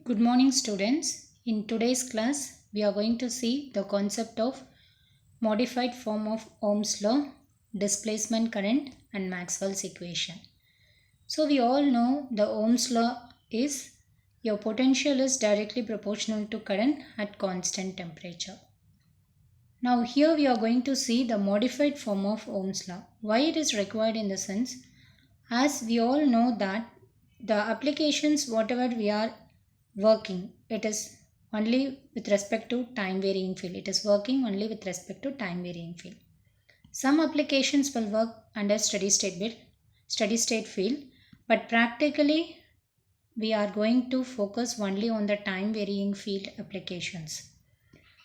Good morning, students. In today's class, we are going to see the concept of modified form of Ohm's law, displacement current, and Maxwell's equation. So, we all know the Ohm's law is your potential is directly proportional to current at constant temperature. Now, here we are going to see the modified form of Ohm's law. Why it is required in the sense, as we all know that the applications whatever we are working, it is only with respect to time varying field. It is working only with respect to time varying field. Some applications will work under steady state field, but practically we are going to focus only on the time varying field applications.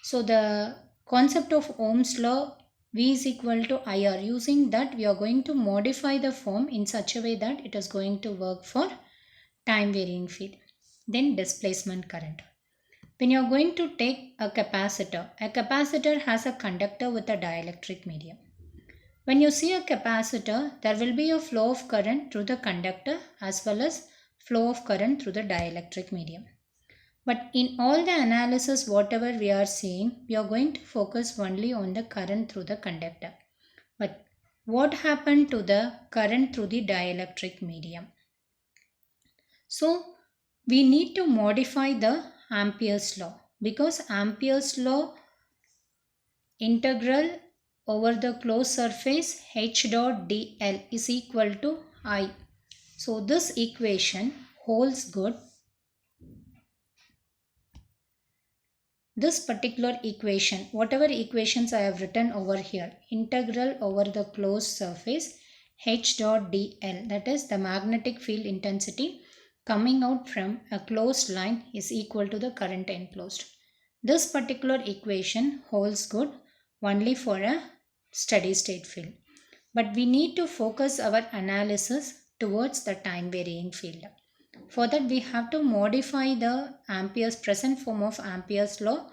So the concept of Ohm's law, V is equal to IR. Using that, we are going to modify the form in such a way that it is going to work for time varying field. Then displacement current. When you are going to take a capacitor has a conductor with a dielectric medium. When you see a capacitor, there will be a flow of current through the conductor as well as flow of current through the dielectric medium. But in all the analysis, whatever we are seeing, we are going to focus only on the current through the conductor. But what happened to the current through the dielectric medium? So, we need to modify the Ampere's law, because Ampere's law integral over the closed surface H dot dl is equal to I. So, this equation holds good. This particular equation, whatever equations I have written over here, integral over the closed surface H dot dl, that is the magnetic field intensity coming out from a closed line, is equal to the current enclosed. This particular equation holds good only for a steady state field. But we need to focus our analysis towards the time varying field. For that, we have to modify the Ampere's present form of Ampere's law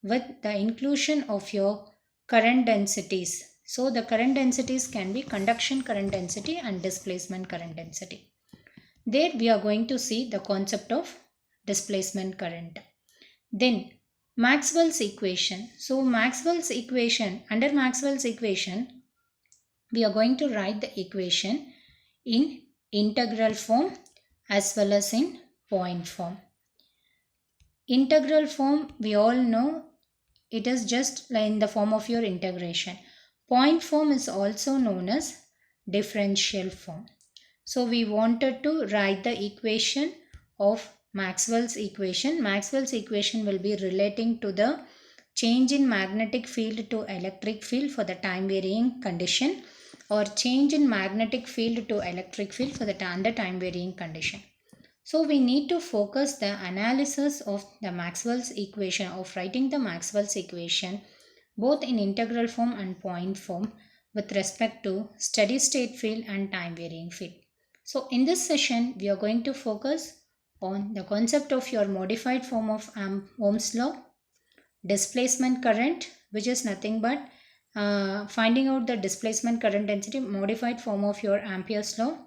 with the inclusion of your current densities. So the current densities can be conduction current density and displacement current density. There we are going to see the concept of displacement current. Then Maxwell's equation. So under Maxwell's equation, we are going to write the equation in integral form as well as in point form. Integral form, we all know it is just in the form of your integration. Point form is also known as differential form. So we wanted to write the equation of Maxwell's equation. Maxwell's equation will be relating to the change in magnetic field to electric field for the time varying condition, or change in magnetic field to electric field for the under time varying condition. So we need to focus the analysis of the Maxwell's equation, of writing the Maxwell's equation both in integral form and point form with respect to steady state field and time varying field. So in this session, we are going to focus on the concept of your modified form of Ohm's law, displacement current, which is nothing but finding out the displacement current density, modified form of your Ampere's law,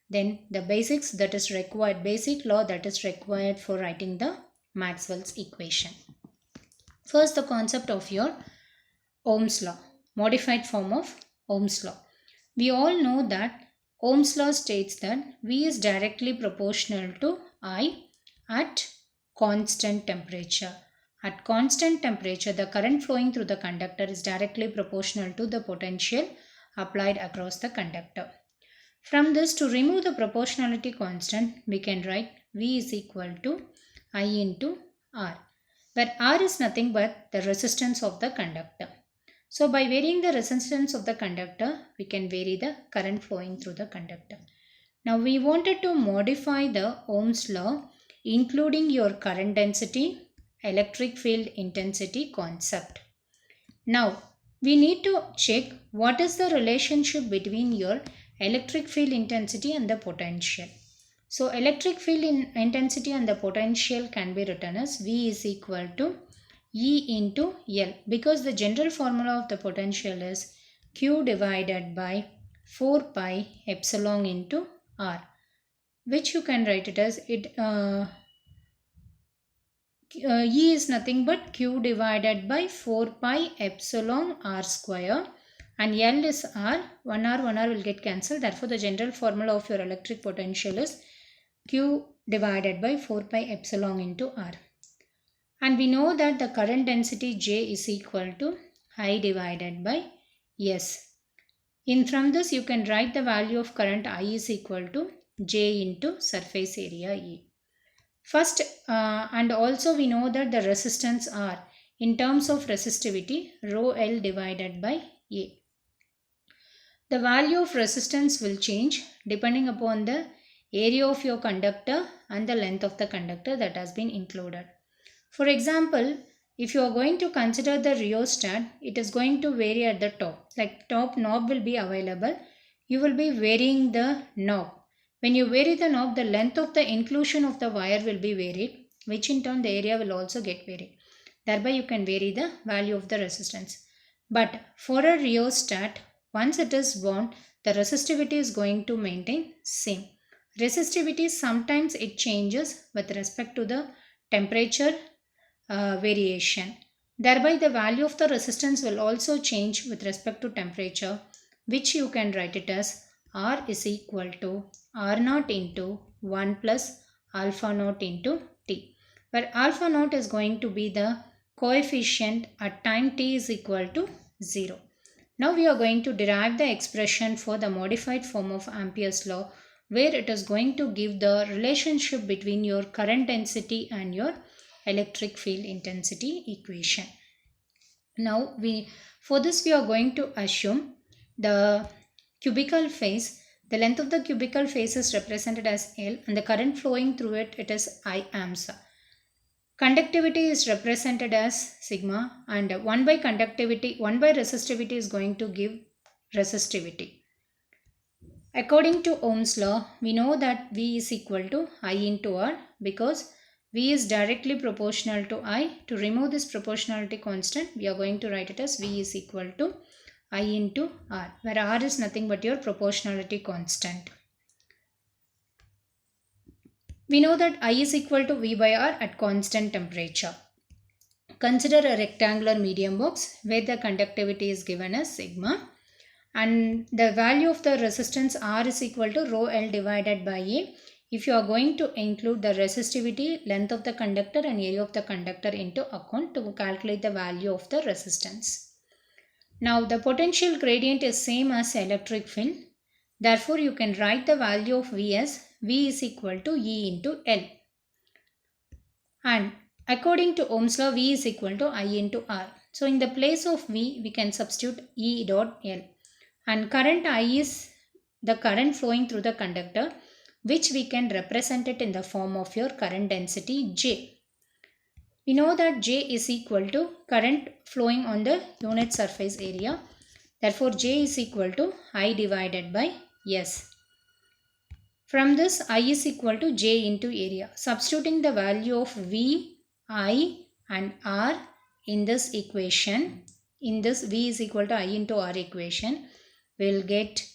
then the basics that is required, basic law that is required for writing the Maxwell's equation. First, the concept of your Ohm's law, modified form of Ohm's law. We all know that Ohm's law states that V is directly proportional to I at constant temperature. At constant temperature, the current flowing through the conductor is directly proportional to the potential applied across the conductor. From this, to remove the proportionality constant, we can write V is equal to I into R, where R is nothing but the resistance of the conductor. So by varying the resistance of the conductor, we can vary the current flowing through the conductor. Now we wanted to modify the Ohm's law, including your current density, electric field intensity concept. Now we need to check what is the relationship between your electric field intensity and the potential. So electric field intensity and the potential can be written as V is equal to E into L, because the general formula of the potential is Q divided by 4 pi epsilon into R, which you can write it as E is nothing but Q divided by 4 pi epsilon R square, and L is R. 1 R will get cancelled. Therefore, the general formula of your electric potential is Q divided by 4 pi epsilon into R. And we know that the current density J is equal to I divided by S. From this, you can write the value of current I is equal to J into surface area E. First, and also we know that the resistance R in terms of resistivity rho L divided by A. The value of resistance will change depending upon the area of your conductor and the length of the conductor that has been included. For example, if you are going to consider the rheostat, it is going to vary at the top. Like top knob will be available. You will be varying the knob. When you vary the knob, the length of the inclusion of the wire will be varied, which in turn the area will also get varied. Thereby you can vary the value of the resistance. But for a rheostat, once it is wound, the resistivity is going to maintain same. Resistivity sometimes it changes with respect to the temperature variation. Thereby the value of the resistance will also change with respect to temperature, which you can write it as R is equal to R naught into 1 plus alpha naught into T, where alpha naught is going to be the coefficient at time t is equal to 0. Now we are going to derive the expression for the modified form of Ampere's law, where it is going to give the relationship between your current density and your electric field intensity equation. Now for this we are going to assume the cubical phase. The length of the cubical phase is represented as L and the current flowing through it is I amps. Conductivity is represented as sigma, and 1 by resistivity is going to give resistivity. According to Ohm's law, we know that V is equal to I into R because V is directly proportional to I. To remove this proportionality constant, we are going to write it as V is equal to I into R, where R is nothing but your proportionality constant. We know that I is equal to V by R at constant temperature. Consider a rectangular medium box where the conductivity is given as sigma, and the value of the resistance R is equal to rho L divided by A. If you are going to include the resistivity, length of the conductor and area of the conductor into account to calculate the value of the resistance. Now the potential gradient is same as electric field. Therefore you can write the value of V as V is equal to E into L. And according to Ohm's law, V is equal to I into R. So in the place of V, we can substitute E dot L. And current I is the current flowing through the conductor, which we can represent it in the form of your current density J. We know that J is equal to current flowing on the unit surface area. Therefore, J is equal to I divided by S. From this, I is equal to J into area. Substituting the value of V, I and R in this equation, in this V is equal to I into R equation, we will get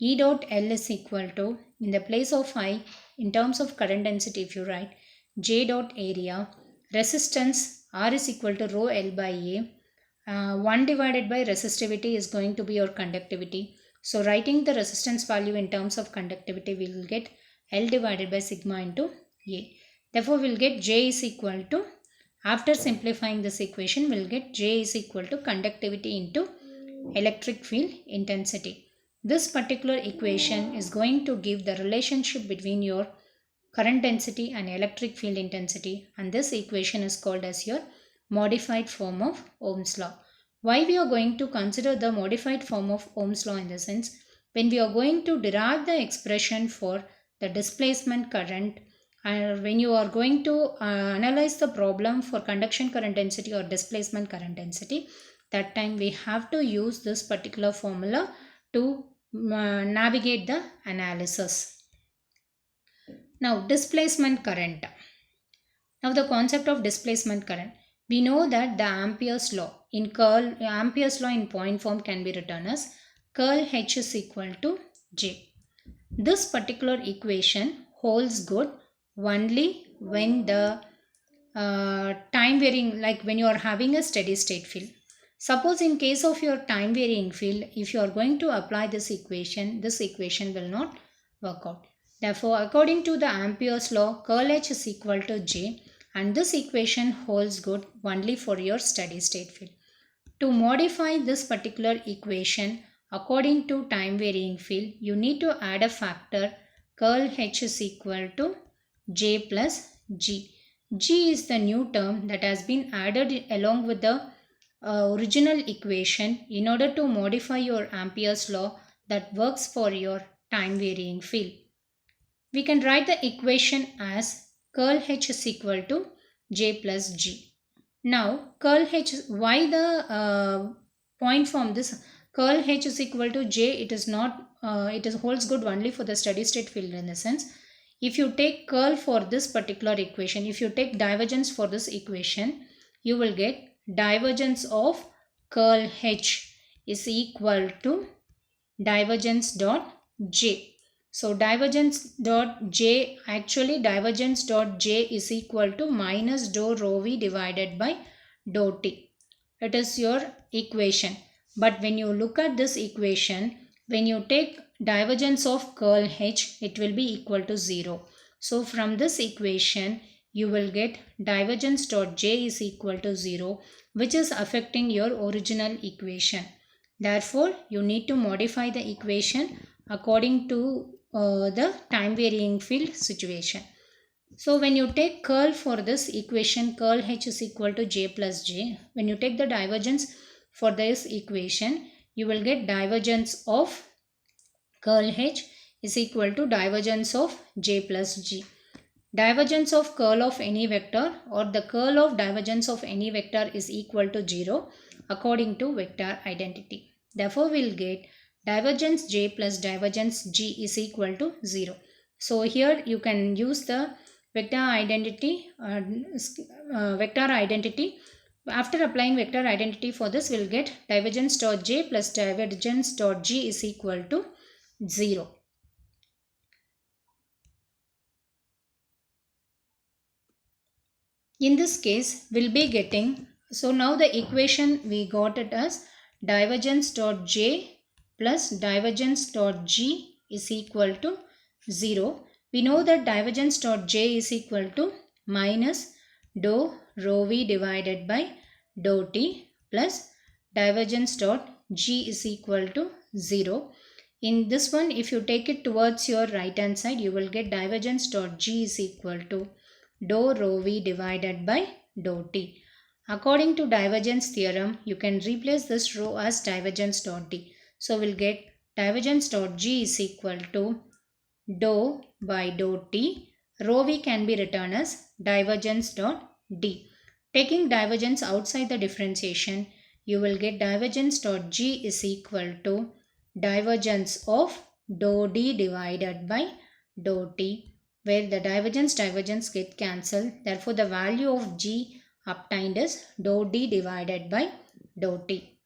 E dot L is equal to, in the place of I, in terms of current density if you write, J dot area, resistance R is equal to rho L by A. 1 divided by resistivity is going to be your conductivity. So writing the resistance value in terms of conductivity, we will get L divided by sigma into A. Therefore, we will get J is equal to, after simplifying this equation, we will get J is equal to conductivity into electric field intensity. This particular equation is going to give the relationship between your current density and electric field intensity, and this equation is called as your modified form of Ohm's law. Why we are going to consider the modified form of Ohm's law in the sense, when we are going to derive the expression for the displacement current, and when you are going to analyze the problem for conduction current density or displacement current density, that time we have to use this particular formula to navigate the analysis. Now displacement current. Now the concept of displacement current. We know that the Ampere's law in Ampere's law in point form can be written as curl H is equal to J. This particular equation holds good only when the time varying, like when you are having a steady state field. Suppose in case of your time varying field, if you are going to apply this equation will not work out. Therefore, according to the Ampere's law, curl H is equal to J, and this equation holds good only for your steady state field. To modify this particular equation according to time varying field, you need to add a factor curl H is equal to J plus G. G is the new term that has been added along with the original equation in order to modify your Ampere's law that works for your time varying field. We can write the equation as curl H is equal to J plus G. Now curl H, why the point form this curl H is equal to J, it is not, it is holds good only for the steady state field in the sense, if you take curl for this particular equation, if you take divergence for this equation, you will get divergence of curl H is equal to divergence dot J. So divergence dot J, actually divergence dot J is equal to minus dou rho V divided by dou T. It is your equation. But when you look at this equation, when you take divergence of curl H, it will be equal to 0. So from this equation, you will get divergence dot J is equal to 0, which is affecting your original equation. Therefore, you need to modify the equation according to the time varying field situation. So when you take curl for this equation, curl H is equal to J plus J. When you take the divergence for this equation, you will get divergence of curl H is equal to divergence of J plus G. Divergence of curl of any vector or the curl of divergence of any vector is equal to 0 according to vector identity. Therefore, we will get divergence J plus divergence G is equal to 0. So here you can use the vector identity. After applying vector identity for this, we will get divergence dot J plus divergence dot G is equal to 0. In this case, we'll be getting, so now the equation we got it as divergence dot J plus divergence dot G is equal to 0. We know that divergence dot J is equal to minus dou rho V divided by dou T plus divergence dot G is equal to 0. In this one, if you take it towards your right hand side, you will get divergence dot G is equal to dou rho V divided by dou T. According to divergence theorem, you can replace this rho as divergence dot D. So we'll get divergence dot G is equal to dou by dou T. Rho V can be written as divergence dot D. Taking divergence outside the differentiation, you will get divergence dot G is equal to divergence of dou D divided by dou T, where the divergence get cancelled. Therefore, the value of G obtained is dou D divided by dou T.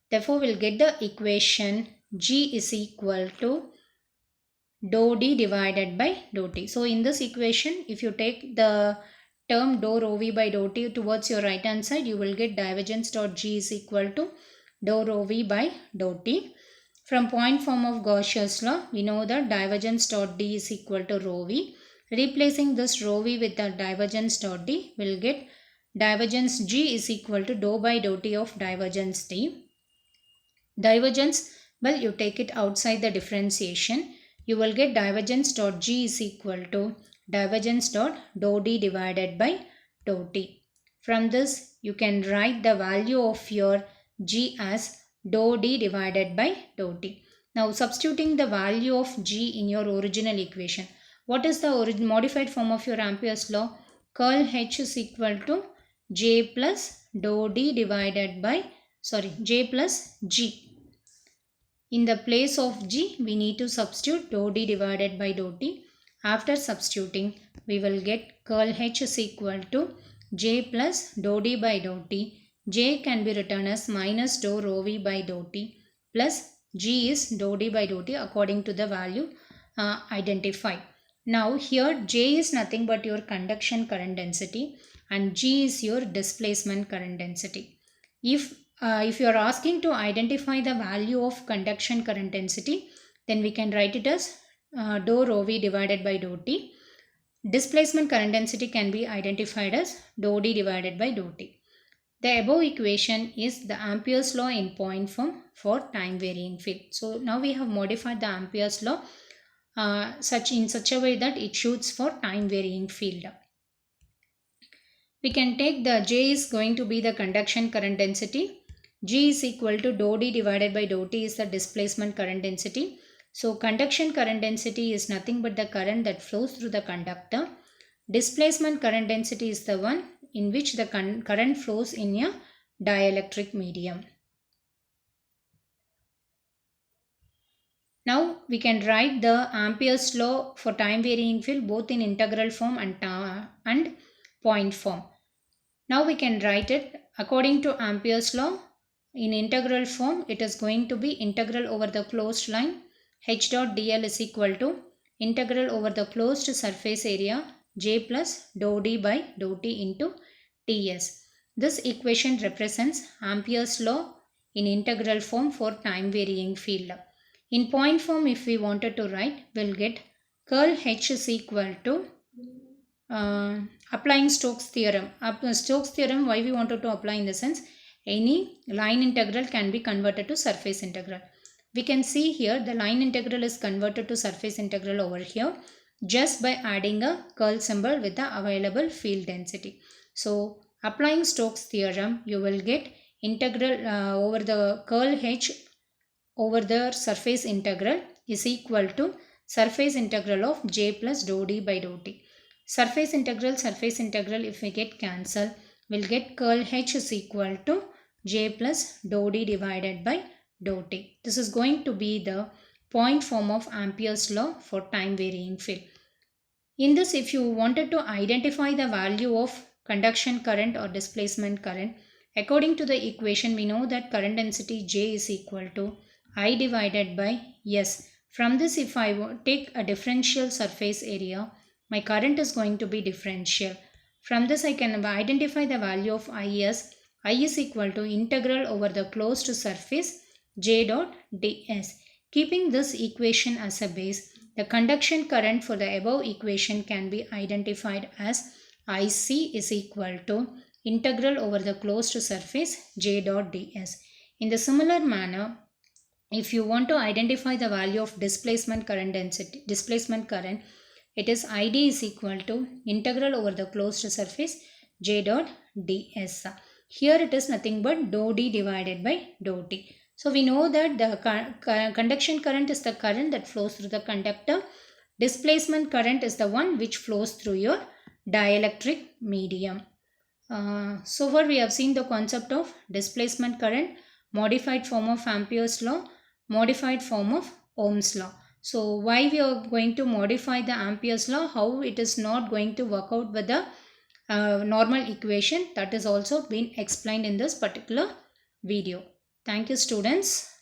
Therefore, we'll get the equation G is equal to dou D divided by dou T. So, in this equation, if you take the term dou rho V by dou T towards your right hand side, you will get divergence dot G is equal to dou rho V by dou T. From point form of Gauss's law, we know that divergence dot D is equal to rho V. Replacing this rho V with the divergence dot D, we will get divergence G is equal to dou by dou T of divergence D. Divergence, well, you take it outside the differentiation, you will get divergence dot G is equal to divergence dot dou D divided by dou T. From this, you can write the value of your G as dou D divided by dou T. Now, substituting the value of G in your original equation, what is the modified form of your Ampere's law? Curl H is equal to J plus dou D divided by, J plus G. In the place of G, we need to substitute dou D divided by dou T. After substituting, we will get curl H is equal to J plus dou D by dou T. J can be written as minus dou rho V by dou T plus G is dou D by dou T according to the value identified. Now here J is nothing but your conduction current density. and G is your displacement current density. If you are asking to identify the value of conduction current density, then we can write it as dou rho V divided by dou T. Displacement current density can be identified as dou D divided by dou T. The above equation is the Ampere's law in point form for time varying field. So now we have modified the Ampere's law in such a way that it shoots for time varying field. We can take the J is going to be the conduction current density. G is equal to dou D divided by dou T is the displacement current density. So conduction current density is nothing but the current that flows through the conductor. Displacement current density is the one in which the current flows in a dielectric medium. Now we can write the Ampere's law for time varying field both in integral form and point form. Now we can write it according to Ampere's law. In integral form, it is going to be integral over the closed line h dot dl is equal to integral over the closed surface area J plus dou D by dou T into Ts. This equation represents Ampere's law in integral form for time varying field. In point form, if we wanted to write, we'll get curl H is equal to applying Stokes theorem. Stokes theorem, why we wanted to apply in the sense, any line integral can be converted to surface integral. We can see here the line integral is converted to surface integral over here just by adding a curl symbol with the available field density. So applying Stokes theorem, you will get integral over the curl H over the surface integral is equal to surface integral of J plus dou D by dou T. Surface integral, if we get cancel, we'll get curl H is equal to J plus dou D divided by dou T. This is going to be the point form of Ampere's law for time varying field. In this, if you wanted to identify the value of conduction current or displacement current, according to the equation, we know that current density J is equal to I divided by S. From this, if I take a differential surface area, my current is going to be differential. From this, I can identify the value of Is. I is equal to integral over the closed surface J dot ds. Keeping this equation as a base, the conduction current for the above equation can be identified as Ic is equal to integral over the closed surface J dot ds. In the similar manner, if you want to identify the value of displacement current, it is Id is equal to integral over the closed surface J dot ds. Here it is nothing but dou D divided by dou T. So we know that the conduction current is the current that flows through the conductor. Displacement current is the one which flows through your dielectric medium. So far we have seen the concept of displacement current, modified form of Ampere's law, modified form of Ohm's law. So why we are going to modify the Ampere's law, how it is not going to work out with the normal equation, that is also been explained in this particular video. Thank you students.